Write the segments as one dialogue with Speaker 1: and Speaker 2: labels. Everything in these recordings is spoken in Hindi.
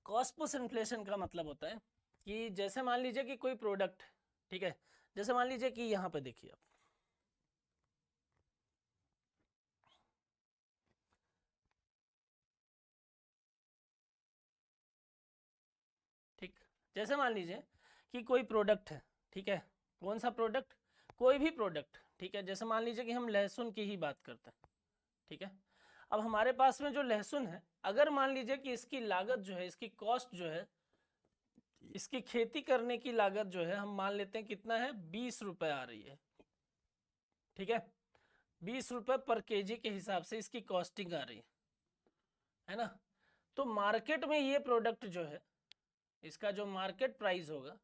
Speaker 1: कॉस्ट पुश इन्फ्लेशन का मतलब होता है कि जैसे मान लीजिए कि कोई प्रोडक्ट, ठीक है, जैसे मान लीजिए कि यहाँ पे देखिए आप, ठीक, जैसे मान लीजिए कि कोई प्रोडक्ट है, ठीक है, कौन सा प्रोडक्ट, कोई भी प्रोडक्ट, ठीक है, जैसे मान लीजिए कि हम लहसुन की ही बात करते हैं, ठीक है। अब हमारे पास में जो लहसुन है, अगर मान लीजिए कि इसकी लागत जो है, इसकी कॉस्ट जो है, इसकी खेती करने की लागत जो है, हम मान लेते हैं कितना है, 20 रुपए आ रही है, ठीक है, 20 रुपए पर केजी के हिसाब से इसकी कॉस्टिंग आ रही है ना। तो मार्केट में ये प्रोडक्ट जो है, इसका जो मार्केट प्राइस होगा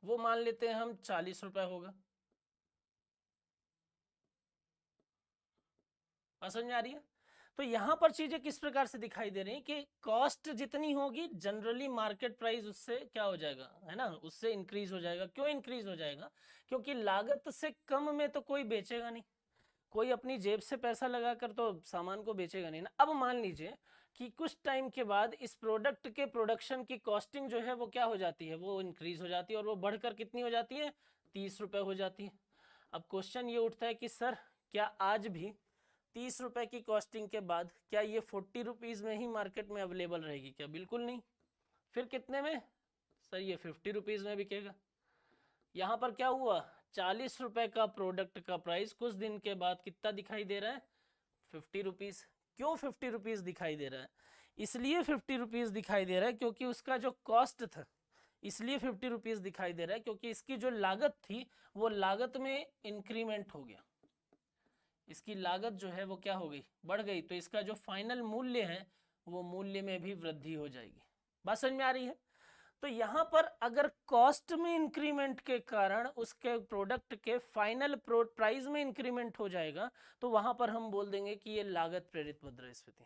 Speaker 1: वो मान लेते हैं हम 40 रुपए होगा। समझ में आ रही है। तो यहां पर चीजें किस प्रकार से दिखाई दे रही हैं कि कॉस्ट जितनी होगी जनरली मार्केट प्राइस उससे क्या हो जाएगा, है ना, उससे इंक्रीज हो जाएगा। क्यों इंक्रीज हो जाएगा? क्योंकि लागत से कम में तो कोई बेचेगा नहीं, कोई अपनी जेब से पैसा लगाकर तो सामान को बेचेगा नहीं ना। अब मान लीजिए कि कुछ टाइम के बाद इस प्रोडक्ट के प्रोडक्शन की कॉस्टिंग जो है वो क्या हो जाती है, वो इंक्रीज हो जाती है, और वो बढ़कर कितनी हो जाती है, 30 रुपए हो जाती है। अब क्वेश्चन ये उठता है कि सर क्या आज भी 30 रुपए की कॉस्टिंग के बाद क्या ये 40 रुपीज में ही मार्केट में अवेलेबल रहेगी? क्या बिल्कुल नहीं। फिर कितने में? सर ये 50 रुपीज में बिकेगा। यहाँ पर क्या हुआ, 40 रुपए का प्रोडक्ट का प्राइस कुछ दिन के बाद कितना दिखाई दे रहा है, 50 रुपीज। क्यों 50 रुपीज दिखाई दे रहा है? इसलिए 50 रुपीज दिखाई दे रहा है क्योंकि उसका जो कॉस्ट था, इसलिए 50 रुपीज दिखाई दे रहा है क्योंकि इसकी जो लागत थी वो लागत में इंक्रीमेंट हो गया, इसकी लागत जो है वो क्या हो गई, बढ़ गई। तो इसका जो फाइनल मूल्य है वो मूल्य में भी वृद्धि हो जाएगी। बात समझ में आ रही है। तो यहां पर अगर कॉस्ट में इंक्रीमेंट के कारण उसके प्रोडक्ट के फाइनल प्राइस में इंक्रीमेंट हो जाएगा तो वहां पर हम बोल देंगे कि ये लागत प्रेरित मुद्रास्फीति।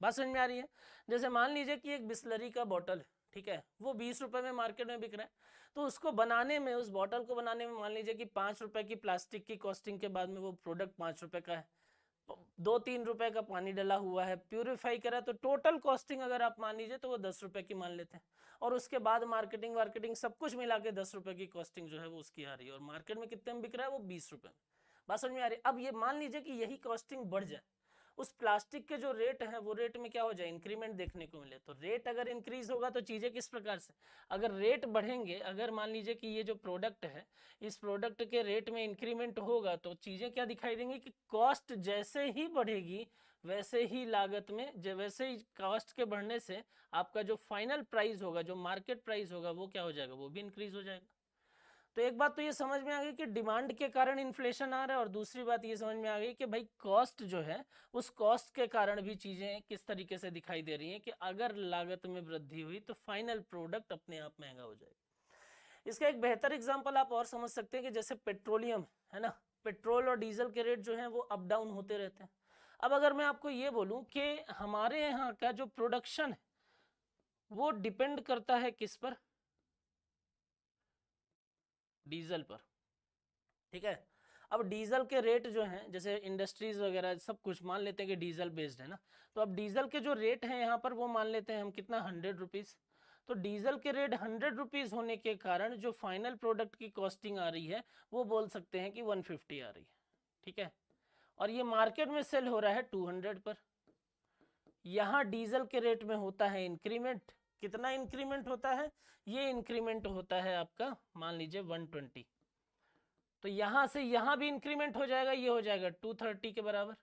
Speaker 1: बात समझ में आ रही है। जैसे मान लीजिए कि एक बिस्लरी का बॉटल है, ठीक है, वो 20 रुपए में मार्केट में बिक रहा है, तो उसको बनाने में, उस बॉटल को बनाने में मान लीजिए कि 5 रुपए की प्लास्टिक की कॉस्टिंग के बाद में वो प्रोडक्ट 5 रुपए का है, 2-3 रुपए का पानी डला हुआ है, प्यूरिफाई करा, तो टोटल कॉस्टिंग अगर आप मान लीजिए तो वो 10 रुपए की मान लेते हैं, और उसके बाद मार्केटिंग वार्केटिंग सब कुछ मिला के 10 रुपए की कॉस्टिंग जो है वो उसकी आ रही है, और मार्केट में कितने में बिक रहा है, वो 20 रुपए में। बात समझ में आ रही है। अब ये मान लीजिए कि यही कॉस्टिंग बढ़ जाए, उस प्लास्टिक के जो रेट है वो रेट में क्या हो जाए, इंक्रीमेंट देखने को मिले। तो रेट अगर इंक्रीज होगा तो चीजें किस प्रकार से, अगर रेट बढ़ेंगे, अगर मान लीजिए कि ये जो प्रोडक्ट है इस प्रोडक्ट के रेट में इंक्रीमेंट होगा तो चीजें क्या दिखाई देंगी कि कॉस्ट जैसे ही बढ़ेगी वैसे ही लागत में, वैसे ही कॉस्ट के बढ़ने से आपका जो फाइनल प्राइस होगा, जो मार्केट प्राइस होगा, वो क्या हो जाएगा, वो भी इंक्रीज हो जाएगा। तो एक बात तो ये समझ में आ गई कि डिमांड के कारण इन्फ्लेशन आ रहा है, और दूसरी बात ये समझ में आ गई कि भाई कॉस्ट जो है उस कॉस्ट के कारण भी चीजें किस तरीके से दिखाई दे रही हैं कि अगर लागत में वृद्धि हुई तो फाइनल प्रोडक्ट अपने आप महंगा हो जाएगा। इसका एक बेहतर एग्जांपल आप और समझ सकते हैं कि जैसे पेट्रोलियम है ना, पेट्रोल और डीजल के रेट जो हैं वो अप डाउन होते रहते हैं। अब अगर मैं आपको ये बोलूं कि हमारे यहाँ का जो प्रोडक्शन है वो डिपेंड करता है किस पर, डीजल पर, ठीक है। अब डीजल के रेट जो हैं, जैसे इंडस्ट्रीज वगैरह सब कुछ मान लेते हैं कि डीजल बेस्ड है ना, तो अब डीजल के जो रेट हैं यहाँ पर वो मान लेते हैं हम कितना, 100 रुपीज। तो डीजल के रेट 100 रुपीज होने के कारण जो फाइनल प्रोडक्ट की कॉस्टिंग आ रही है वो बोल सकते हैं कि 150 आ रही है, ठीक है, और ये मार्केट में सेल हो रहा है 200 पर। यहाँ डीजल के रेट में होता है इंक्रीमेंट, कितना इंक्रीमेंट होता है, ये इंक्रीमेंट होता है आपका मान लीजिए 120, तो यहां से यहां भी इंक्रीमेंट हो जाएगा, ये हो जाएगा 230 के बराबर।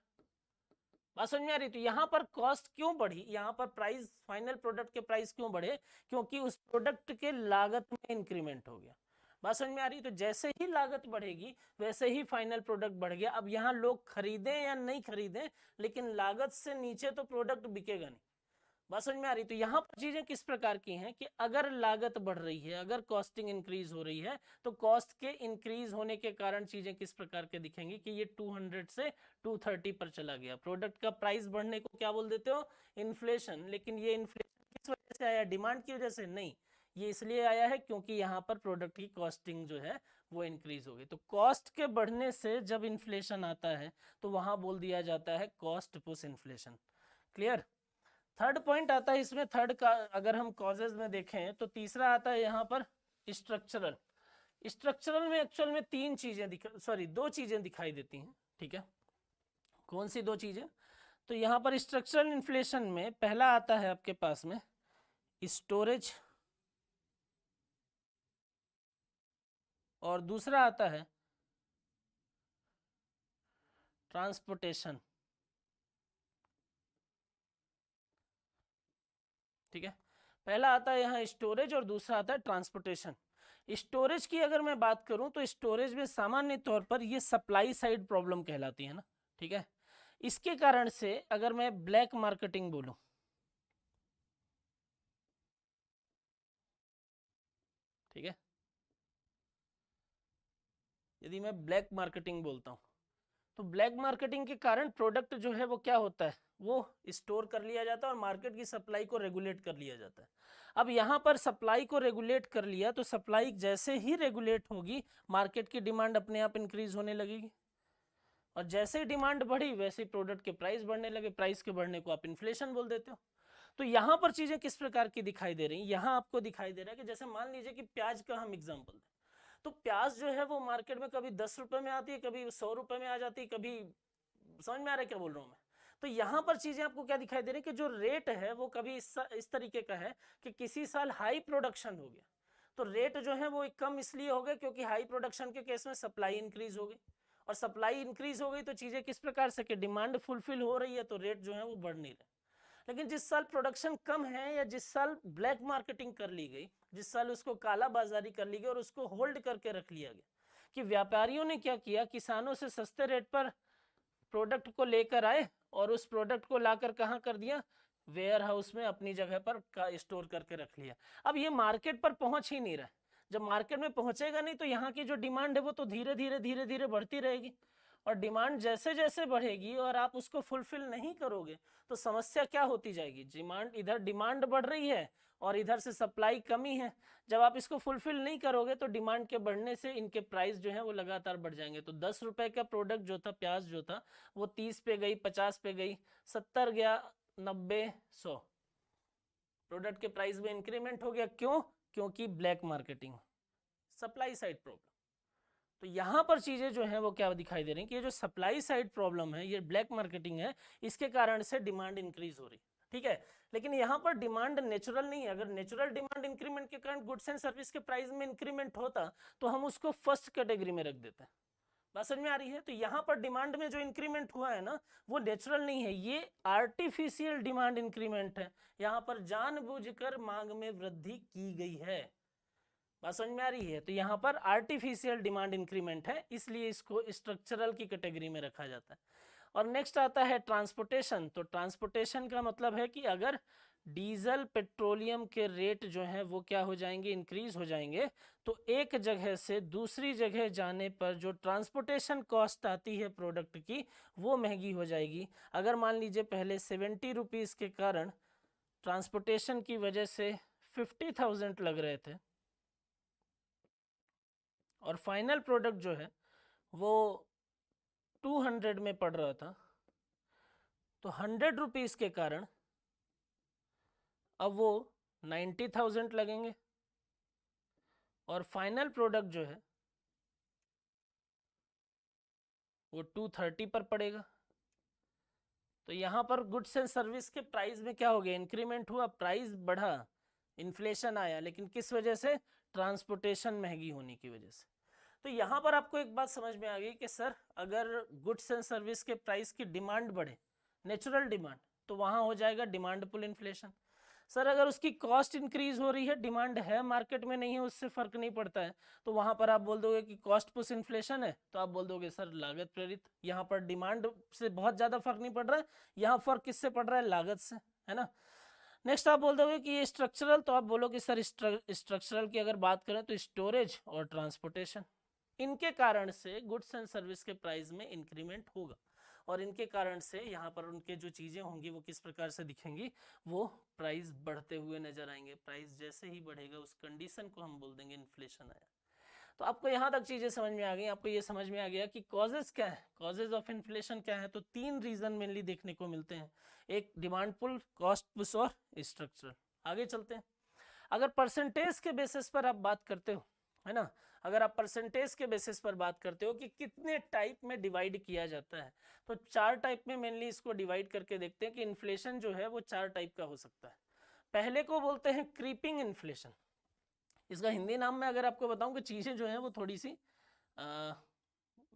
Speaker 1: बात समझ में आ रही। तो यहाँ पर कॉस्ट क्यों बढ़ी, यहाँ पर प्राइस, फाइनल प्रोडक्ट के प्राइस क्यों बढ़े, क्योंकि उस प्रोडक्ट के लागत में इंक्रीमेंट हो गया। बात समझ में आ रही। तो जैसे ही लागत बढ़ेगी वैसे ही फाइनल प्रोडक्ट बढ़ गया। अब यहाँ लोग खरीदें या नहीं खरीदें, लेकिन लागत से नीचे तो प्रोडक्ट बिकेगा नहीं। बात समझ में आ रही। तो यहाँ पर चीजें किस प्रकार की हैं कि अगर लागत बढ़ रही है, अगर कॉस्टिंग इंक्रीज हो रही है, तो कॉस्ट के इंक्रीज होने के कारण चीजें किस प्रकार के दिखेंगी कि ये 200 से 230 पर चला गया। प्रोडक्ट का प्राइस बढ़ने को क्या बोल देते हो, इन्फ्लेशन। लेकिन ये इन्फ्लेशन किस वजह से आया, डिमांड की वजह से नहीं, ये इसलिए आया है क्योंकि यहाँ पर प्रोडक्ट की कॉस्टिंग जो है वो इंक्रीज हो गई। तो कॉस्ट के बढ़ने से जब इन्फ्लेशन आता है तो वहां बोल दिया जाता है cost push inflation. Clear. Third point आता है इसमें, थर्ड का अगर हम कॉजेज में देखें तो तीसरा आता है यहाँ पर स्ट्रक्चरल। स्ट्रक्चरल में एक्चुअल में दो चीजें दिखाई देती हैं, ठीक है। कौन सी दो चीजें? तो यहाँ पर स्ट्रक्चरल इन्फ्लेशन में पहला आता है आपके पास में स्टोरेज, और दूसरा आता है ट्रांसपोर्टेशन, ठीक है। पहला आता है यहाँ स्टोरेज और दूसरा आता है ट्रांसपोर्टेशन। स्टोरेज की अगर मैं बात करूं तो स्टोरेज में सामान्य तौर पर ये सप्लाई साइड प्रॉब्लम कहलाती है ना, ठीक है। इसके कारण से अगर मैं ब्लैक मार्केटिंग बोलूं, ठीक है, यदि मैं ब्लैक मार्केटिंग बोलता हूं तो ब्लैक मार्केटिंग के कारण प्रोडक्ट जो है वो क्या होता है, वो स्टोर कर लिया जाता है और मार्केट की सप्लाई को रेगुलेट कर लिया जाता है। अब यहाँ पर सप्लाई को रेगुलेट कर लिया तो सप्लाई जैसे ही रेगुलेट होगी मार्केट की डिमांड अपने आप इंक्रीज होने लगेगी, और जैसे ही डिमांड बढ़ी वैसे ही प्रोडक्ट के प्राइस बढ़ने लगे। प्राइस के बढ़ने को आप इन्फ्लेशन बोल देते हो। तो यहाँ पर चीजें किस प्रकार की दिखाई दे रही हैं, यहाँ आपको दिखाई दे रहा है कि जैसे मान लीजिए कि प्याज का हम एग्जाम्पल दें, तो प्याज जो है वो मार्केट में कभी 10 रुपए में आती है, कभी 100 रुपए में आ जाती है, कभी, समझ में आ रहा है क्या बोल रहा हूँ मैं? तो यहाँ पर चीजें आपको क्या दिखाई दे रही है कि जो रेट है वो कभी इस तरीके का है कि किसी साल हाई प्रोडक्शन हो गया तो रेट जो है वो कम इसलिए हो गए क्योंकि हाई प्रोडक्शन के केस में सप्लाई इंक्रीज हो गई, और सप्लाई इंक्रीज हो गई तो चीजें किस प्रकार से कि डिमांड फुलफिल हो रही है तो रेट जो है वो बढ़ नहीं रहे। लेकिन जिस साल प्रोडक्शन कम है या जिस साल ब्लैक मार्केटिंग कर ली गई, जिस साल उसको काला बाजारी कर ली गई और उसको होल्ड करके रख लिया गया, कि व्यापारियों ने क्या किया, किसानों से सस्ते रेट पर प्रोडक्ट को लेकर आए और उस प्रोडक्ट को लाकर कहाँ कर दिया, वेयर हाउस में अपनी जगह पर स्टोर करके रख लिया। अब ये मार्केट पर पहुंच ही नहीं रहा। जब मार्केट में पहुंचेगा नहीं तो यहाँ की जो डिमांड है वो तो धीरे धीरे बढ़ती रहेगी, और डिमांड जैसे जैसे बढ़ेगी और आप उसको फुलफिल नहीं करोगे तो समस्या क्या होती जाएगी, इधर डिमांड बढ़ रही है और इधर से सप्लाई कमी है। जब आप इसको फुलफिल नहीं करोगे तो डिमांड के बढ़ने से इनके प्राइस जो है वो लगातार बढ़ जाएंगे। तो 10 रुपए का प्रोडक्ट जो था, प्याज जो था, वो 30 पे गई, 50 पे गई, 70 गया, 90, 100, प्रोडक्ट के प्राइस में इंक्रीमेंट हो गया। क्यों? क्योंकि black marketing, supply side problem. तो यहाँ पर चीजें जो है वो क्या दिखाई दे रही हैं कि ये जो सप्लाई साइड प्रॉब्लम है, ये ब्लैक मार्केटिंग है, इसके कारण से डिमांड इंक्रीज हो रही, ठीक है। लेकिन यहाँ पर डिमांड नेचुरल नहीं है। अगर नेचुरल डिमांड इंक्रीमेंट के कारण गुड्स एंड सर्विस के प्राइस में इंक्रीमेंट होता तो हम उसको फर्स्ट कैटेगरी में रख देते हैं। बात समझ में आ रही है? तो यहाँ पर डिमांड में जो इंक्रीमेंट हुआ है ना, वो नेचुरल नहीं है, ये आर्टिफिशियल डिमांड इंक्रीमेंट है। यहाँ पर जानबूझकर मांग में वृद्धि की गई है। बात समझ में आ रही है? तो यहाँ पर आर्टिफिशियल डिमांड इंक्रीमेंट है, इसलिए इसको स्ट्रक्चरल की कैटेगरी में रखा जाता है। और नेक्स्ट आता है ट्रांसपोर्टेशन। तो ट्रांसपोर्टेशन का मतलब है कि अगर डीजल पेट्रोलियम के रेट जो है वो क्या हो जाएंगे, इंक्रीज हो जाएंगे, तो एक जगह से दूसरी जगह जाने पर जो ट्रांसपोर्टेशन कॉस्ट आती है प्रोडक्ट की, वो महंगी हो जाएगी। अगर मान लीजिए पहले 70 रुपीज़ के कारण ट्रांसपोर्टेशन की वजह से 50,000 लग रहे थे और फाइनल प्रोडक्ट जो है वो 200 में पड़ रहा था, तो 100 रुपीज़ के कारण अब वो 90,000 लगेंगे और फाइनल प्रोडक्ट जो है वो 230 पर पड़ेगा। तो यहाँ पर गुड्स एंड सर्विस के प्राइस में क्या हो गया, इंक्रीमेंट हुआ, प्राइस बढ़ा, इन्फ्लेशन आया, लेकिन किस वजह से, ट्रांसपोर्टेशन महंगी होने की वजह से। तो यहाँ पर आपको एक बात समझ में आ गई कि सर अगर गुड्स एंड सर्विस के प्राइस की डिमांड बढ़े, नेचुरल डिमांड, तो वहाँ हो जाएगा डिमांड पुल इन्फ्लेशन। सर अगर उसकी कॉस्ट इंक्रीज हो रही है, डिमांड है मार्केट में नहीं है, उससे फर्क नहीं पड़ता है, तो वहां पर आप बोल दोगे कि कॉस्ट पुश इन्फ्लेशन है, तो आप बोल दोगे सर लागत प्रेरित। यहाँ पर डिमांड से बहुत ज्यादा फर्क नहीं पड़ रहा है, यहाँ फर्क किससे पड़ रहा है, लागत से, है ना। नेक्स्ट आप बोल दोगे कि ये स्ट्रक्चरल, तो आप बोलोगे सर स्ट्रक्चरल की अगर बात करें तो स्टोरेज और ट्रांसपोर्टेशन, इनके कारण से गुड्स एंड सर्विस के प्राइस में इंक्रीमेंट होगा, और इनके कारण से यहाँ पर उनके जो चीज़ें होंगी वो किस प्रकार से दिखेंगी, वो प्राइस बढ़ते हुए नजर आएंगे। प्राइस जैसे ही बढ़ेगा उस कंडीशन को हम बोल देंगे इन्फ्लेशन आया। तो आपको यहाँ तक चीजें समझ में आ गई, आपको ये समझ में आ गया कि कॉजेज क्या है, कॉजेज ऑफ इन्फ्लेशन क्या है। तो 3 रीजन मेनली देखने को मिलते हैं, एक डिमांड पुल, कॉस्ट पुश और स्ट्रक्चरल। आगे चलते हैं। अगर परसेंटेज के बेसिस पर आप बात करते हो, है ना, अगर आप परसेंटेज के बेसिस पर बात करते हो कि कितने टाइप में डिवाइड किया जाता है, तो 4 टाइप में मेनली इसको डिवाइड करके देखते हैं कि इन्फ्लेशन जो है वो 4 टाइप का हो सकता है। पहले को बोलते हैं क्रीपिंग इन्फ्लेशन। इसका हिंदी नाम में अगर आपको बताऊं कि चीजें जो है वो थोड़ी सी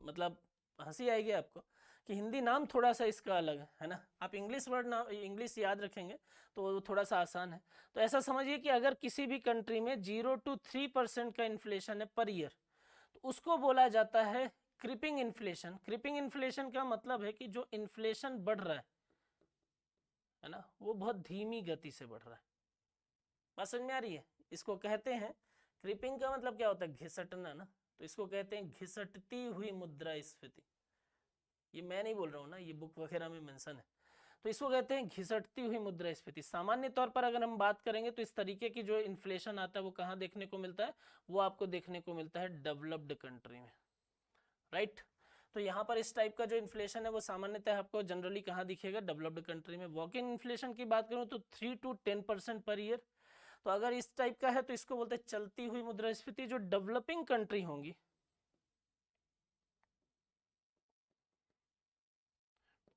Speaker 1: मतलब हंसी आएगी आपको कि हिंदी नाम थोड़ा सा इसका अलग है ना। आप इंग्लिश वर्ड ना इंग्लिश याद रखेंगे तो थोड़ा सा आसान है। तो ऐसा समझिए कि अगर किसी भी कंट्री में 0 to 3% का इन्फ्लेशन है पर ईयर, तो उसको बोला जाता है क्रीपिंग इन्फ्लेशन। क्रीपिंग इन्फ्लेशन का मतलब है कि जो इन्फ्लेशन बढ़ रहा है ना, वो बहुत धीमी गति से बढ़ रहा है। बात समझ में आ रही है? इसको कहते हैं क्रीपिंग का मतलब क्या होता है, घिसटना ना, तो इसको कहते हैं घिसटती हुई मुद्रास्फीति। ये मैं नहीं बोल रहा हूँ ना, ये बुक वगैरह में मेंशन है। तो इसको कहते हैं घिसटती हुई मुद्रास्फीति। सामान्य तौर पर अगर हम बात करेंगे तो इस तरीके की जो इन्फ्लेशन आता है वो कहाँ देखने को मिलता है, वो आपको देखने को मिलता है डेवलप्ड कंट्री में, राइट। तो यहाँ पर इस टाइप का जो इन्फ्लेशन है वो सामान्यतः आपको जनरली कहाँ दिखेगा, डेवलप्ड कंट्री में। वॉक इन इन्फ्लेशन की बात करूँ तो 3 to 10% पर ईयर। तो अगर इस टाइप का है तो इसको बोलते हैं चलती हुई मुद्रास्फीति। जो डेवलपिंग कंट्री होंगी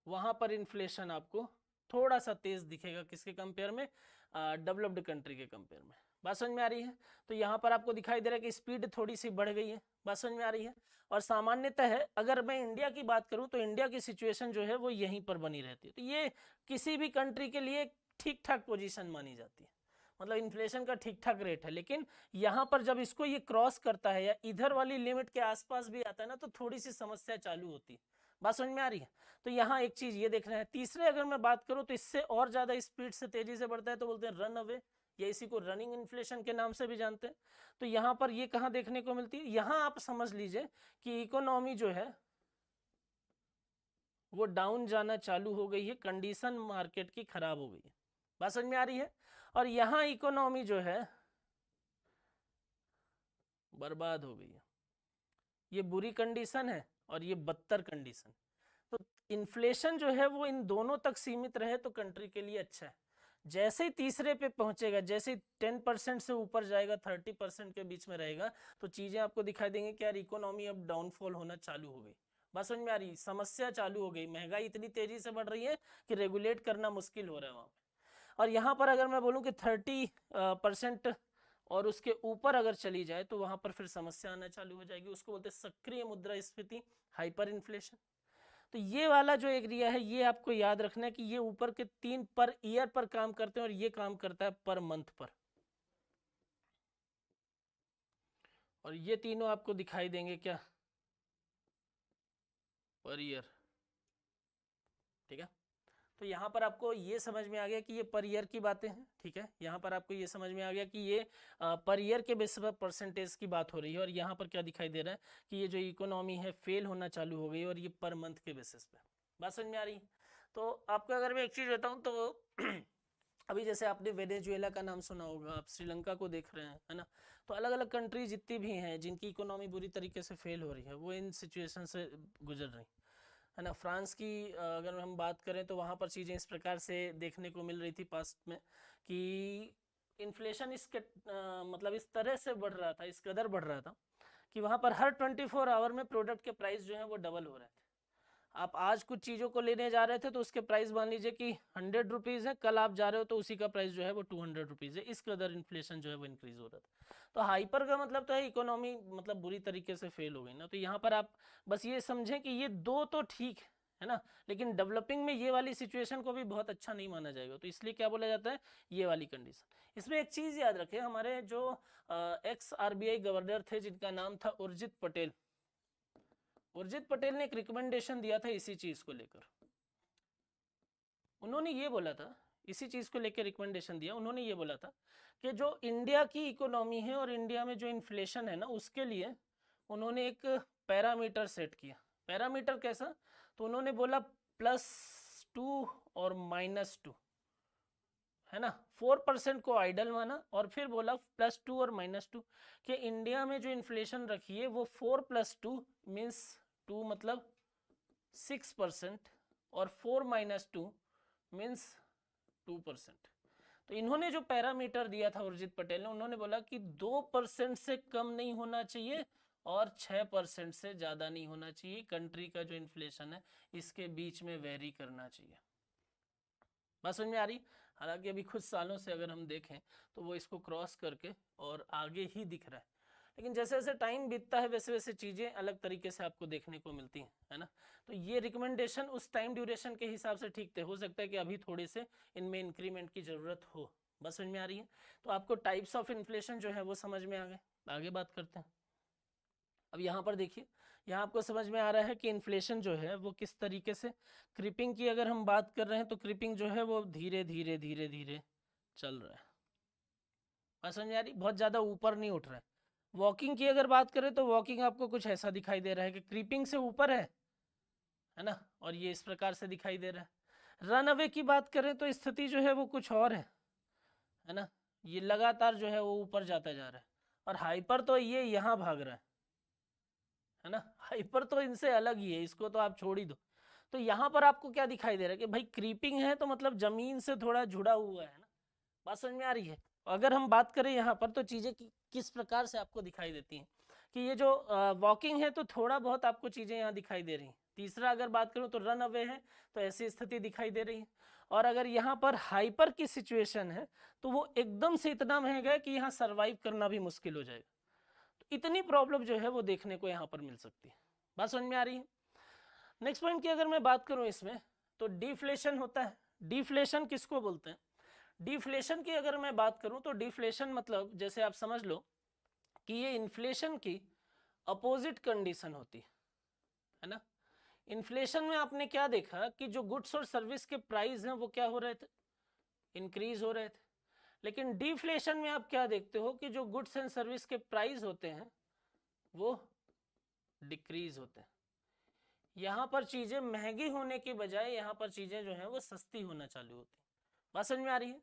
Speaker 1: वहां पर इन्फ्लेशन आपको थोड़ा सा तेज दिखेगा, किसके कंपेयर में, डेवलप्ड कंट्री के कंपेयर में। बात समझ में आ रही है? तो यहाँ पर आपको दिखाई दे रहा है कि स्पीड थोड़ी सी बढ़ गई है। बात समझ में आ रही है? और सामान्यतः है, अगर मैं इंडिया की बात करूं तो इंडिया की सिचुएशन जो है वो यहीं पर बनी रहती है। तो ये किसी भी कंट्री के लिए ठीक ठाक पोजीशन मानी जाती है, मतलब इन्फ्लेशन का ठीक ठाक रेट है। लेकिन यहाँ पर जब इसको ये क्रॉस करता है या इधर वाली लिमिट के आसपास भी आता है ना, तो थोड़ी सी समस्या चालू होती है। बात समझ में आ रही है? तो यहाँ एक चीज ये देख रहे हैं। तीसरे अगर मैं बात करूं तो इससे और ज्यादा स्पीड से तेजी से बढ़ता है तो बोलते हैं रन अवे, या इसी को रनिंग इन्फ्लेशन के नाम से भी जानते हैं। तो यहाँ पर ये कहाँ देखने को मिलती है, यहाँ आप समझ लीजिए कि इकोनॉमी जो है वो डाउन जाना चालू हो गई है, कंडीशन मार्केट की खराब हो गई है। बात समझ में आ रही है? और यहाँ इकोनॉमी जो है बर्बाद हो गई है। ये बुरी कंडीशन है और ये बदतर कंडीशन। तो इन्फ्लेशन जो है वो इन दोनों तक सीमित रहे तो कंट्री के लिए अच्छा है। जैसे ही तीसरे पे पहुंचेगा, जैसे 10% से ऊपर जाएगा, 30% के बीच में रहेगा, तो चीजें आपको दिखाई देंगे कि यार इकोनॉमी अब डाउनफॉल होना चालू हो गई। बस समझ में आ रही, समस्या चालू हो गई, महंगाई इतनी तेजी से बढ़ रही है कि रेगुलेट करना मुश्किल हो रहा है वहां पे। और यहाँ पर अगर मैं बोलूँ कि 30% और उसके ऊपर अगर चली जाए तो वहां पर फिर समस्या आना चालू हो जाएगी। उसको बोलते हैं सक्रिय मुद्रास्फीति, हाइपर इन्फ्लेशन। तो ये वाला जो एरिया है ये आपको याद रखना है कि ये ऊपर के 3 पर ईयर पर काम करते हैं और ये काम करता है पर मंथ पर। और ये तीनों आपको दिखाई देंगे क्या, पर ईयर। ठीक है, तो यहाँ पर आपको ये समझ में आ गया कि ये पर ईयर की बातें हैं। ठीक है, यहाँ पर आपको ये समझ में आ गया कि ये पर ईयर के बेस पर परसेंटेज की बात हो रही है। और यहाँ पर क्या दिखाई दे रहा है कि ये जो इकोनॉमी है फेल होना चालू हो गई और ये पर मंथ के बेसिस पे। बात समझ में आ रही है? तो आपको अगर मैं एक चीज़ बताऊँ तो अभी जैसे आपने वेनेजुएला का नाम सुना होगा, आप श्रीलंका को देख रहे हैं, है ना। तो अलग अलग कंट्री जितनी भी हैं जिनकी इकोनॉमी बुरी तरीके से फेल हो रही है वो इन सिचुएशन से गुजर रही है ना। फ्रांस की अगर हम बात करें तो वहाँ पर चीज़ें इस प्रकार से देखने को मिल रही थी पास्ट में कि इन्फ्लेशन मतलब इस तरह से बढ़ रहा था, इस कदर बढ़ रहा था कि वहाँ पर हर 24 आवर में प्रोडक्ट के प्राइस जो है वो डबल हो रहे थे। आप आज कुछ चीज़ों को लेने जा रहे थे तो उसके प्राइस मान लीजिए कि 100 रुपीज़ है, कल आप जा रहे हो तो उसी का प्राइस जो है वो 200 रुपीज़ है। इस कदर इन्फ्लेशन जो है वो इंक्रीज हो रहा था। तो हाइपर का मतलब तो है इकोनॉमी मतलब बुरी तरीके से फेल हो गई ना। तो यहाँ पर आप बस ये समझें कि ये दो तो ठीक है ना, लेकिन डेवलपिंग में ये वाली सिचुएशन को भी बहुत अच्छा नहीं माना जाएगा। तो इसलिए क्या बोला जाता है, ये वाली कंडीशन। इसमें एक चीज़ याद रखें, हमारे जो एक्स आरबीआई गवर्नर थे जिनका नाम था उर्जित पटेल, उर्जित पटेल ने एक रिकमेंडेशन दिया था इसी चीज को लेकर। उन्होंने ये बोला था, इसी चीज को लेकर रिकमेंडेशन दिया, उन्होंने ये बोला था कि जो इंडिया की इकोनॉमी है और इंडिया में जो इन्फ्लेशन है ना उसके लिए उन्होंने एक पैरामीटर सेट किया। पैरामीटर कैसा, तो उन्होंने बोला +2 और -2, है ना, 4% को आइडल माना और फिर बोला +2 और -2 कि इंडिया में जो इन्फ्लेशन रखी है वो 4 + 2 मीन्स 2 मतलब 6% और 4 - 2 मीन्स 2%। तो इन्होंने जो पैरामीटर दिया था उर्जित पटेल ने, उन्होंने बोला कि 2% से कम नहीं होना चाहिए और 6% से ज़्यादा नहीं होना चाहिए। कंट्री का जो इन्फ्लेशन है इसके बीच में वेरी करना चाहिए। बात समझ में आ रही? हालांकि अभी कुछ सालों से अगर हम देखें तो वो इसको क्रॉस करके और आगे ही दिख रहा है, लेकिन जैसे जैसे टाइम बीतता है वैसे वैसे चीज़ें अलग तरीके से आपको देखने को मिलती हैं, है ना। तो ये रिकमेंडेशन उस टाइम ड्यूरेशन के हिसाब से ठीक थे, हो सकता है कि अभी थोड़े से इनमें इंक्रीमेंट की ज़रूरत हो। बस समझ में आ रही है? तो आपको टाइप्स ऑफ इन्फ्लेशन जो है वो समझ में आ गए। आगे बात करते हैं। अब यहाँ पर देखिए, यहाँ आपको समझ में आ रहा है कि इन्फ्लेशन जो है वो किस तरीके से, क्रीपिंग की अगर हम बात कर रहे हैं तो क्रीपिंग जो है वो धीरे धीरे धीरे धीरे चल रहा है। बात समझ में आ रही? बहुत ज़्यादा ऊपर नहीं उठ रहा है। वॉकिंग की अगर बात करें तो वॉकिंग आपको कुछ ऐसा दिखाई दे रहा है कि क्रीपिंग से ऊपर है ना, और ये इस प्रकार से दिखाई दे रहा है। रन अवे की बात करें तो स्थिति जो है वो कुछ और है ना, ये लगातार जो है वो ऊपर जाता जा रहा है। और हाइपर तो ये यहाँ भाग रहा है ना, हाइपर तो इनसे अलग ही है, इसको तो आप छोड़ ही दो। तो यहाँ पर आपको क्या दिखाई दे रहा है कि भाई क्रीपिंग है तो मतलब जमीन से थोड़ा जुड़ा हुआ है ना। बात समझ में आ रही है? अगर हम बात करें यहाँ पर तो चीज़ें किस प्रकार से आपको दिखाई देती हैं कि ये जो वॉकिंग है तो थोड़ा बहुत आपको चीज़ें यहाँ दिखाई दे रही हैं। तीसरा अगर बात करूँ तो रन अवे है तो ऐसी स्थिति दिखाई दे रही है। और अगर यहाँ पर हाइपर की सिचुएशन है तो वो एकदम से इतना महंगा है कि यहाँ सर्वाइव करना भी मुश्किल हो जाएगा। तो इतनी प्रॉब्लम जो है वो देखने को यहाँ पर मिल सकती है। बात समझ में आ रही है? नेक्स्ट पॉइंट की अगर मैं बात करूँ इसमें तो डिफ्लेशन होता है। डिफ्लेशन किसको बोलते हैं? डिफ्लेशन की अगर मैं बात करूं तो डिफ्लेशन मतलब जैसे आप समझ लो कि ये इन्फ्लेशन की अपोजिट कंडीशन होती है ना। इन्फ्लेशन में आपने क्या देखा कि जो गुड्स और सर्विस के प्राइस हैं वो क्या हो रहे थे, इंक्रीज हो रहे थे। लेकिन डिफ्लेशन में आप क्या देखते हो कि जो गुड्स एंड सर्विस के प्राइस होते हैं वो डिक्रीज होते हैं। यहाँ पर चीजें महंगी होने की बजाय यहाँ पर चीजें जो है वो सस्ती होना चालू होती है। बात समझ में आ रही है?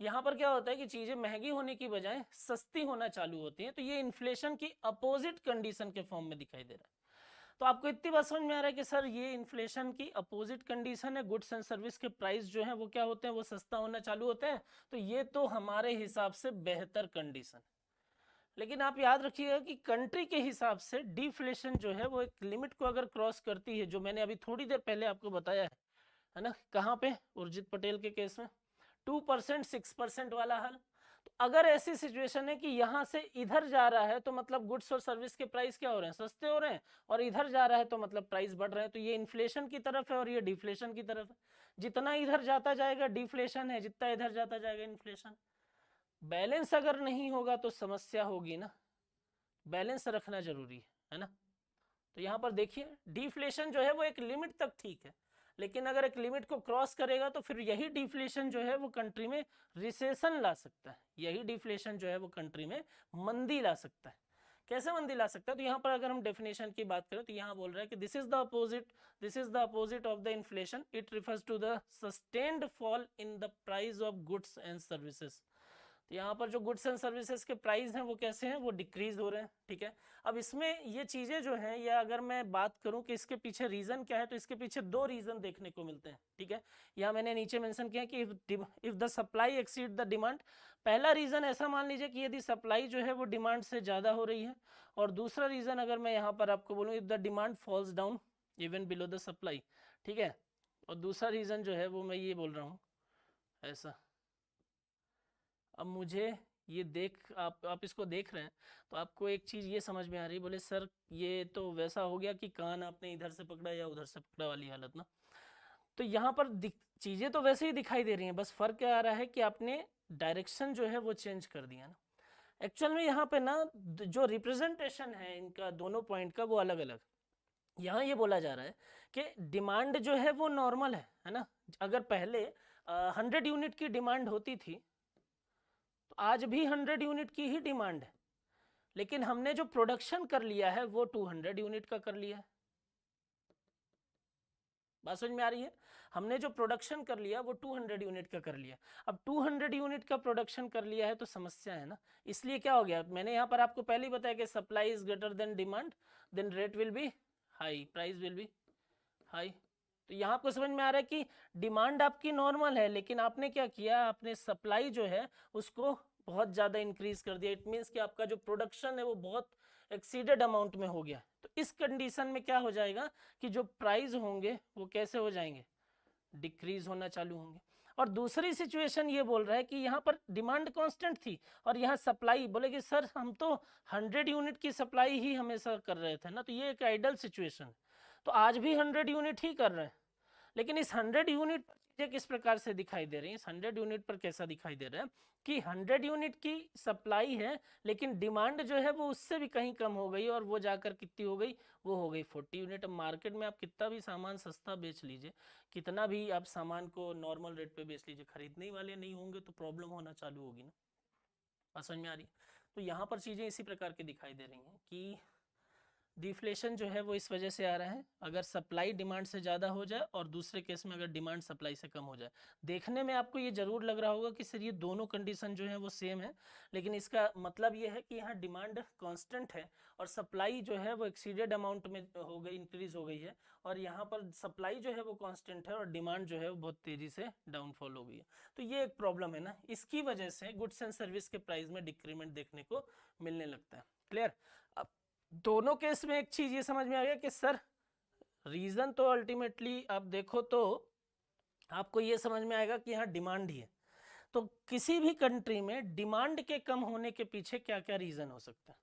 Speaker 1: यहाँ पर क्या होता है कि चीजें महंगी होने की बजाय सस्ती होना चालू होती हैं। तो ये इन्फ्लेशन की अपोजिट कंडीशन के फॉर्म में दिखाई दे रहा है। तो आपको इतनी बात समझ में आ रहा है कि सर ये इन्फ्लेशन की अपोजिट कंडीशन है, गुड्स एंड सर्विस के प्राइस जो है वो क्या होते हैं, वो सस्ता होना चालू होते हैं। तो ये तो हमारे हिसाब से बेहतर कंडीशन। लेकिन आप याद रखिएगा कि कंट्री के हिसाब से डिफ्लेशन जो है वो एक लिमिट को अगर क्रॉस करती है, जो मैंने अभी थोड़ी देर पहले आपको बताया है ना, कहाँ पे, उर्जित पटेल के केस में 2% 6% वाला हल। तो अगर ऐसी सिचुएशन है कि यहाँ से इधर जा रहा है तो मतलब गुड्स और सर्विस के प्राइस क्या हो रहे हैं, सस्ते हो रहे हैं, और इधर जा रहा है तो मतलब प्राइस बढ़ रहे हैं। तो ये इन्फ्लेशन की तरफ है और ये डिफ्लेशन की तरफ है। जितना इधर जाता जाएगा डिफ्लेशन है, जितना इधर जाता जाएगा इन्फ्लेशन। बैलेंस अगर नहीं होगा तो समस्या होगी ना, बैलेंस रखना जरूरी है ना। तो यहाँ पर देखिए डिफ्लेशन जो है वो एक लिमिट तक ठीक है, लेकिन अगर एक लिमिट को क्रॉस करेगा तो फिर यही डिफ्लेशन जो है वो कंट्री में रिसेशन ला सकता है। यही डिफ्लेशन जो है वो कंट्री में मंदी ला सकता है। कैसे मंदी ला सकता है? तो यहाँ पर अगर हम डेफिनेशन की बात करें तो यहाँ बोल रहा है कि this is the opposite of the inflation, it refers to the sustained fall in the price of goods and services. तो यहाँ पर जो गुड्स एंड सर्विसेज के प्राइस हैं वो कैसे हैं, वो डिक्रीज हो रहे हैं। ठीक है, अब इसमें ये चीज़ें जो हैं, या अगर मैं बात करूं कि इसके पीछे रीज़न क्या है, तो इसके पीछे दो रीज़न देखने को मिलते हैं। ठीक है, यहाँ मैंने नीचे मेंशन किया कि if the supply exceed the demand. पहला रीज़न ऐसा मान लीजिए कि यदि सप्लाई जो है वो डिमांड से ज़्यादा हो रही है, और दूसरा रीज़न अगर मैं यहाँ पर आपको बोलूँ, if the demand falls down even below the supply. ठीक है, और दूसरा रीज़न जो है वो मैं ये बोल रहा हूँ ऐसा। अब मुझे ये देख, आप इसको देख रहे हैं तो आपको एक चीज़ ये समझ में आ रही है, बोले सर ये तो वैसा हो गया कि कान आपने इधर से पकड़ा या उधर से पकड़ा वाली हालत ना। तो यहाँ पर चीज़ें तो वैसे ही दिखाई दे रही हैं, बस फर्क क्या आ रहा है कि आपने डायरेक्शन जो है वो चेंज कर दिया ना। एक्चुअल में यहाँ पे ना जो रिप्रेजेंटेशन है इनका दोनों पॉइंट का वो अलग अलग। यहाँ ये बोला जा रहा है कि डिमांड जो है वो नॉर्मल है ना। अगर पहले 100 यूनिट की डिमांड होती थी तो आज भी 100 यूनिट की ही डिमांड है, लेकिन हमने जो प्रोडक्शन कर लिया है वो 200 यूनिट का कर लिया है। बात समझ में आ रही है? हमने जो प्रोडक्शन कर लिया वो 200 यूनिट का कर लिया। अब 200 यूनिट का प्रोडक्शन कर लिया है तो समस्या है ना, इसलिए क्या हो गया, मैंने यहाँ पर आपको पहले ही बताया कि supply is greater than demand, then rate will be high, price will be high. तो यहाँ आपको समझ में आ रहा है कि डिमांड आपकी नॉर्मल है, लेकिन आपने क्या किया, आपने सप्लाई जो है उसको बहुत ज़्यादा इंक्रीज कर दिया। इट मीन्स कि आपका जो प्रोडक्शन है वो बहुत एक्सीडेड अमाउंट में हो गया। तो इस कंडीशन में क्या हो जाएगा कि जो प्राइस होंगे वो कैसे हो जाएंगे, डिक्रीज होना चालू होंगे। और दूसरी सिचुएशन ये बोल रहा है कि यहाँ पर डिमांड कांस्टेंट थी और यहाँ सप्लाई, बोले कि सर हम तो 100 यूनिट की सप्लाई ही हमेशा कर रहे थे ना, तो ये एक आइडल सिचुएशन है। तो आज भी 100 यूनिट ही कर रहे हैं, लेकिन इस 100 यूनिट पर चीजें किस प्रकार से दिखाई दे रही है, इस 100 यूनिट पर कैसा दिखाई दे रहा है कि 100 यूनिट की सप्लाई है, लेकिन डिमांड जो है वो उससे भी कहीं कम हो गई, और वो जाकर कितनी हो गई, वो हो गई 40 यूनिट। अब मार्केट में आप कितना भी सामान सस्ता बेच लीजिए, कितना भी आप सामान को नॉर्मल रेट पे बेच लीजिए, खरीदने वाले नहीं होंगे तो प्रॉब्लम होना चालू होगी ना। बात समझ में आ रही है? तो यहाँ पर चीज़ें इसी प्रकार की दिखाई दे रही हैं कि डिफ्लेशन जो है वो इस वजह से आ रहा है, अगर सप्लाई डिमांड से ज़्यादा हो जाए और दूसरे केस में अगर डिमांड सप्लाई से कम हो जाए। देखने में आपको ये ज़रूर लग रहा होगा कि सर ये दोनों कंडीशन जो है वो सेम है, लेकिन इसका मतलब ये है कि यहाँ डिमांड कांस्टेंट है और सप्लाई जो है वो एक्सीडेड अमाउंट में हो गई, इंक्रीज हो गई है, और यहाँ पर सप्लाई जो है वो कांस्टेंट है और डिमांड जो है वो बहुत तेज़ी से डाउनफॉल हो गई है। तो ये एक प्रॉब्लम है ना, इसकी वजह से गुड्स एंड सर्विस के प्राइस में डिक्रीमेंट देखने को मिलने लगता है। क्लियर? अब दोनों केस में एक चीज ये समझ में आ गया कि सर रीजन तो अल्टीमेटली आप देखो तो आपको ये समझ में आएगा कि यहाँ डिमांड ही है। तो किसी भी कंट्री में डिमांड के कम होने के पीछे क्या क्या रीजन हो सकता है।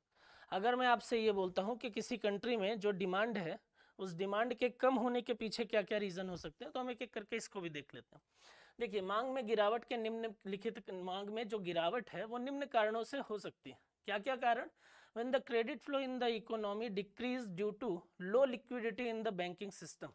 Speaker 1: अगर मैं आपसे ये बोलता हूँ कि किसी कंट्री में जो डिमांड है उस डिमांड के कम होने के पीछे क्या क्या रीजन हो सकते हैं, तो हम एक एक करके इसको भी देख लेते हैं। देखिए, मांग में गिरावट के निम्नलिखित मांग में जो गिरावट है वो निम्न कारणों से हो सकती है। क्या क्या कारण? When the credit flow in the economy decrease due to low liquidity in the banking system,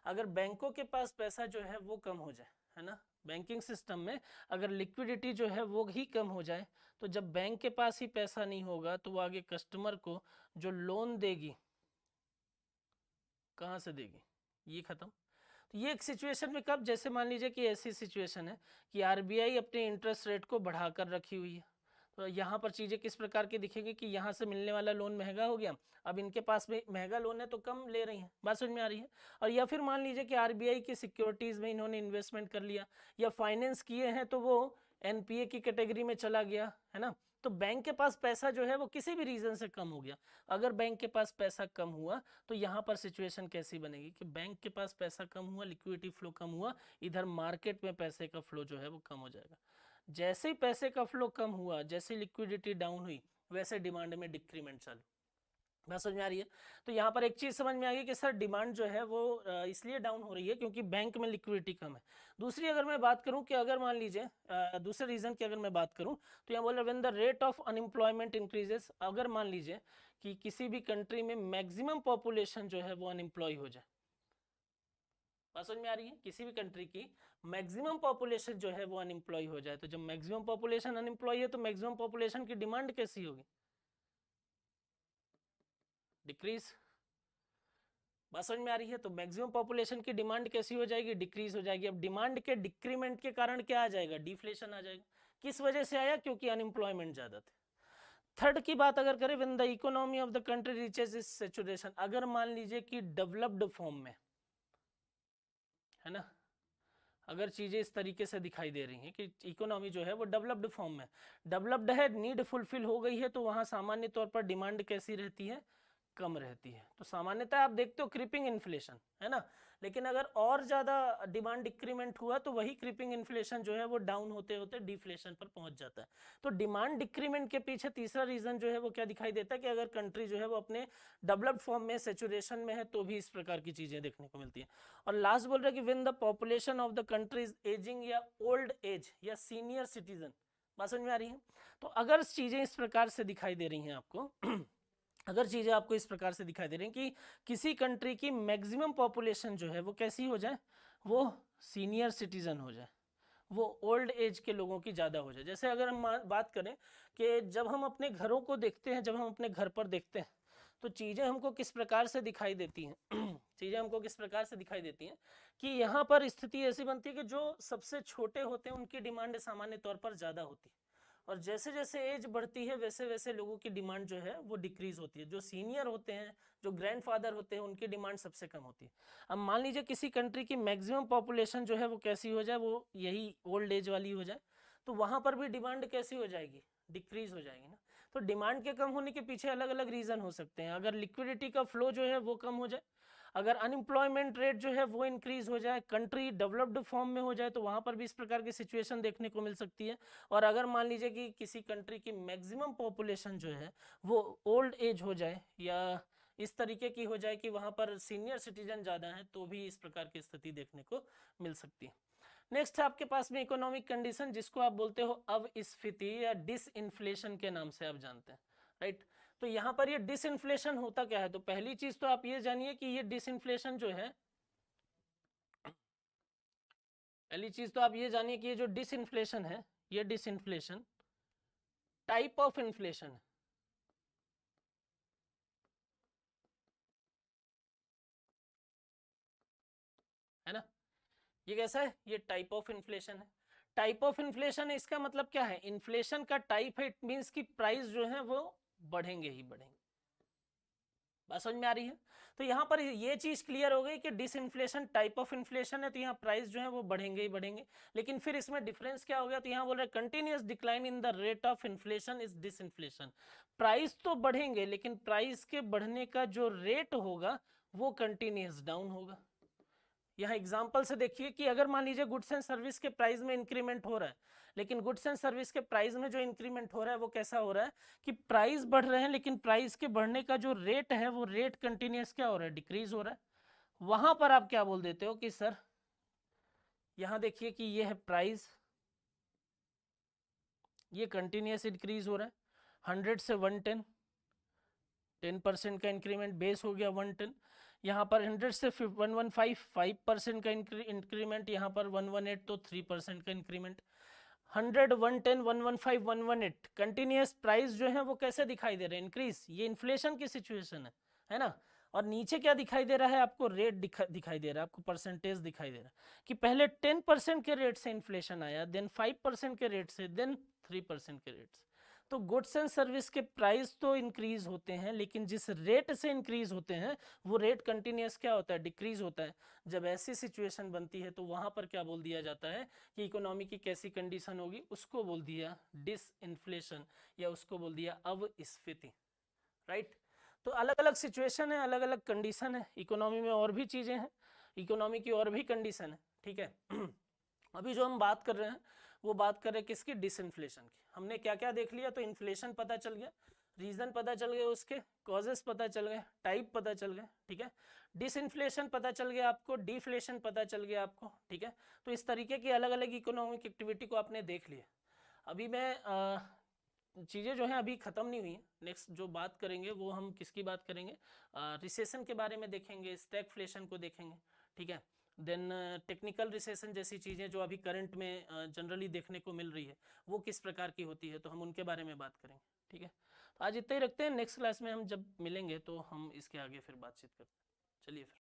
Speaker 1: अगर बैंकों के पास पैसा जो है वो कम हो जाए, है ना, बैंकिंग सिस्टम में अगर लिक्विडिटी जो है वो ही कम हो जाए, तो जब बैंक के पास ही पैसा नहीं होगा तो वो आगे कस्टमर को जो लोन देगी कहाँ से देगी, ये खत्म। तो ये एक सिचुएशन में कब, जैसे मान लीजिए कि ऐसी सिचुएशन है कि आरबीआई अपने इंटरेस्ट रेट को बढ़ाकर रखी हुई है, तो यहाँ पर चीज़ें किस प्रकार की दिखेगी कि यहाँ से मिलने वाला लोन महंगा हो गया, अब इनके पास में महंगा लोन है तो कम ले रही हैं। बात समझ में आ रही है? और या फिर मान लीजिए कि आरबीआई की सिक्योरिटीज़ में इन्होंने इन्वेस्टमेंट कर लिया या फाइनेंस किए हैं तो वो एनपीए की कैटेगरी में चला गया, है ना, तो बैंक के पास पैसा जो है वो किसी भी रीज़न से कम हो गया। अगर बैंक के पास पैसा कम हुआ तो यहाँ पर सिचुएशन कैसी बनेगी कि बैंक के पास पैसा कम हुआ, लिक्विडिटी फ्लो कम हुआ, इधर मार्केट में पैसे का फ्लो जो है वो कम हो जाएगा। जैसे ही पैसे का फ्लो कम हुआ, जैसे लिक्विडिटी डाउन हुई, वैसे डिमांड में डिक्रीमेंट चालू। बात समझ में आ रही है? तो यहाँ पर एक चीज समझ में आ गई कि सर डिमांड जो है वो इसलिए डाउन हो रही है क्योंकि बैंक में लिक्विडिटी कम है। दूसरी अगर मैं बात करूं कि अगर मान लीजिए दूसरे रीजन की अगर मैं बात करूं तो यहाँ बोल रहा है when the rate of unemployment increases, अगर मान लीजिए कि किसी भी कंट्री में मैक्सिमम पॉपुलेशन जो है वो अनएम्प्लॉय हो जाए। बात समझ में आ रही है? किसी भी कंट्री की मैक्सिमम पॉपुलेशन जो है वो अनएम्प्लॉय हो जाए, तो जब मैक्सिमम पॉपुलेशन अनएम्प्लॉय है तो मैक्सिमम पॉपुलेशन की डिमांड कैसी होगी, डिक्रीज। बात समझ में आ रही है? तो मैक्सिमम पॉपुलेशन की डिमांड कैसी हो जाएगी, डिक्रीज हो जाएगी। अब डिमांड के डिक्रीमेंट के कारण क्या आ जाएगा, डिफ्लेशन आ जाएगा। किस वजह से आया, क्योंकि अनएम्प्लॉयमेंट ज्यादा थे। थर्ड की बात अगर करें, when the economy of the country reaches is saturation, अगर मान लीजिए कि डेवलप्ड फॉर्म में, है ना, अगर चीजें इस तरीके से दिखाई दे रही हैं कि इकोनॉमी जो है वो डेवलप्ड फॉर्म में, डेवलप्ड है, नीड फुलफिल हो गई है, तो वहां सामान्य तौर पर डिमांड कैसी रहती है, कम रहती है। तो सामान्यतः आप देखते हो क्रीपिंग इन्फ्लेशन, है ना, लेकिन अगर और ज्यादा डिमांड डिक्रीमेंट हुआ तो वही क्रीपिंग इन्फ्लेशन जो है वो डाउन होते होते डिफ्लेशन पर पहुंच जाता है। तो डिमांड डिक्रीमेंट के पीछे तीसरा रीजन जो है वो क्या दिखाई देता है कि अगर कंट्री जो है वो अपने डेवलप्ड फॉर्म में सेचुरेशन में है तो भी इस प्रकार की चीजें देखने को मिलती है। और लास्ट बोल रहे हैं कि when the population of the country is ageing या ओल्ड एज या सीनियर सिटीजन। बात समझ में आ रही है? तो अगर चीजें इस प्रकार से दिखाई दे रही हैं आपको अगर चीजें आपको इस प्रकार से दिखाई दे रही हैं कि किसी कंट्री की मैक्सिमम पॉपुलेशन जो है वो कैसी हो जाए, वो सीनियर सिटीजन हो जाए, वो ओल्ड एज के लोगों की ज़्यादा हो जाए। जैसे अगर हम बात करें कि जब हम अपने घरों को देखते हैं, जब हम अपने घर पर देखते हैं तो चीज़ें हमको किस प्रकार से दिखाई देती हैं चीजें हमको किस प्रकार से दिखाई देती हैं कि यहाँ पर स्थिति ऐसी बनती है कि जो सबसे छोटे होते हैं उनकी डिमांड सामान्य तौर पर ज्यादा होती है, और जैसे जैसे एज बढ़ती है वैसे वैसे लोगों की डिमांड जो है वो डिक्रीज होती है। जो सीनियर होते हैं, जो ग्रैंडफादर होते हैं, उनकी डिमांड सबसे कम होती है। अब मान लीजिए किसी कंट्री की मैक्सिमम पॉपुलेशन जो है वो कैसी हो जाए, वो यही ओल्ड एज वाली हो जाए, तो वहां पर भी डिमांड कैसी हो जाएगी, डिक्रीज हो जाएगी ना। तो डिमांड के कम होने के पीछे अलग अलग रीजन हो सकते हैं। अगर लिक्विडिटी का फ्लो जो है वो कम हो जाए, अगर अनएम्प्लॉयमेंट रेट जो है वो इंक्रीज हो जाए, कंट्री डेवलप्ड फॉर्म में हो जाए, तो वहां पर भी इस प्रकार की सिचुएशन देखने को मिल सकती है। और अगर मान लीजिए कि किसी कंट्री की मैक्सिमम पॉपुलेशन जो है वो ओल्ड एज हो जाए या इस तरीके की हो जाए कि वहां पर सीनियर सिटीजन ज्यादा है, तो भी इस प्रकार की स्थिति देखने को मिल सकती है। नेक्स्ट है आपके पास में इकोनॉमिक कंडीशन, जिसको आप बोलते हो अविस्फीति या डिसइंफ्लेशन के नाम से आप जानते हैं, राइट। तो यहाँ पर ये डिसइंफ्लेशन होता क्या है, तो पहली चीज तो आप ये जानिए कि ये डिसइंफ्लेशन जो है, पहली चीज तो आप ये जानिए कि ये जो डिसइंफ्लेशन है, ये डिसइंफ्लेशन टाइप ऑफ इन्फ्लेशन है ना। ये कैसा है, ये टाइप ऑफ इन्फ्लेशन है। टाइप ऑफ इन्फ्लेशन है, इसका मतलब क्या है, इन्फ्लेशन का टाइप है, इट मींस कि प्राइस जो है वो बढ़ेंगे ही बढ़ेंगे। बात समझ में आ रही है। तो यहाँ पर ये चीज क्लियर हो गई कि डिसइंफ्लेशन टाइप ऑफ इन्फ्लेशन है, तो यहाँ प्राइस जो है वो बढ़ेंगे ही बढ़ेंगे। लेकिन फिर इसमें डिफरेंस क्या हो गया, तो यहाँ बोल रहे continuous decline in the rate of inflation is disinflation. Price तो बढ़ेंगे लेकिन प्राइस के बढ़ने का जो रेट होगा वो कंटिन्यूअस डाउन होगा। यहाँ एग्जांपल से देखिए कि अगर मान लीजिए गुड्स एंड सर्विस के प्राइस में इंक्रीमेंट हो रहा है, लेकिन गुड्स एंड सर्विस के प्राइस में जो इंक्रीमेंट हो रहा है वो कैसा हो रहा है कि प्राइस बढ़ रहे हैं, लेकिन प्राइस के बढ़ने का जो रेट है वो रेट कंटिन्यूअस क्या हो रहा है, डिक्रीज हो रहा है। वहां पर आप क्या बोल देते हो कि सर यहाँ देखिए कि ये है प्राइस, ये कंटिन्यूअस इंक्रीज हो रहा है 100 से 110, 10% का इंक्रीमेंट, बेस हो गया 110। यहाँ पर 100 से 115, 5% का इंक्रीमेंट, यहाँ पर 118 तो 3% का इंक्रीमेंट। 100, 110, 115, 118 कंटिन्यूअस प्राइस जो है वो कैसे दिखाई दे रहे हैं, इंक्रीज। ये इन्फ्लेशन की सिचुएशन है ना। और नीचे क्या दिखाई दे रहा है आपको, रेट दिखाई दे रहा है, आपको परसेंटेज दिखाई दे रहा है कि पहले 10% के रेट से इन्फ्लेशन आया, देन 5% के रेट से, देन 3% के रेट से। तो गुड्स एंड सर्विस के प्राइस तो इंक्रीज होते हैं, लेकिन जिस रेट से इंक्रीज होते हैं वो रेट कंटिन्यूअस क्या होता है, डिक्रीज होता है। जब ऐसी सिचुएशन बनती है तो वहां पर क्या बोल दिया जाता है कि इकोनॉमी की कैसी कंडीशन होगी, उसको बोल दिया डिसइंफ्लेशन या उसको बोल दिया अविस्फीति, राइट। तो अलग अलग सिचुएशन है, अलग अलग कंडीशन है इकोनॉमी में, और भी चीजें हैं इकोनॉमी की, और भी कंडीशन है, ठीक है। अभी जो हम बात कर रहे हैं वो बात कर रहे हैं किसकी, डिसइंफ्लेशन की। हमने क्या क्या देख लिया, तो इन्फ्लेशन पता चल गया, रीजन पता चल गए, उसके कॉजेस पता चल गए, टाइप पता चल गए, ठीक है। डिसइंफ्लेशन पता चल गया आपको, डिफ्लेशन पता चल गया आपको, ठीक है। तो इस तरीके की अलग अलग इकोनॉमिक एक्टिविटी को आपने देख लिया। अभी मैं चीज़ें जो हैं अभी ख़त्म नहीं हुई हैं, नेक्स्ट जो बात करेंगे वो हम किसकी बात करेंगे, रिसेशन के बारे में देखेंगे, स्टैगफ्लेशन को देखेंगे, ठीक है। देन टेक्निकल रिसेशन जैसी चीज़ें जो अभी करंट में जनरली देखने को मिल रही है वो किस प्रकार की होती है, तो हम उनके बारे में बात करेंगे, ठीक है। तो आज इतना ही रखते हैं, नेक्स्ट क्लास में हम जब मिलेंगे तो हम इसके आगे फिर बातचीत करते हैं। चलिए फिर।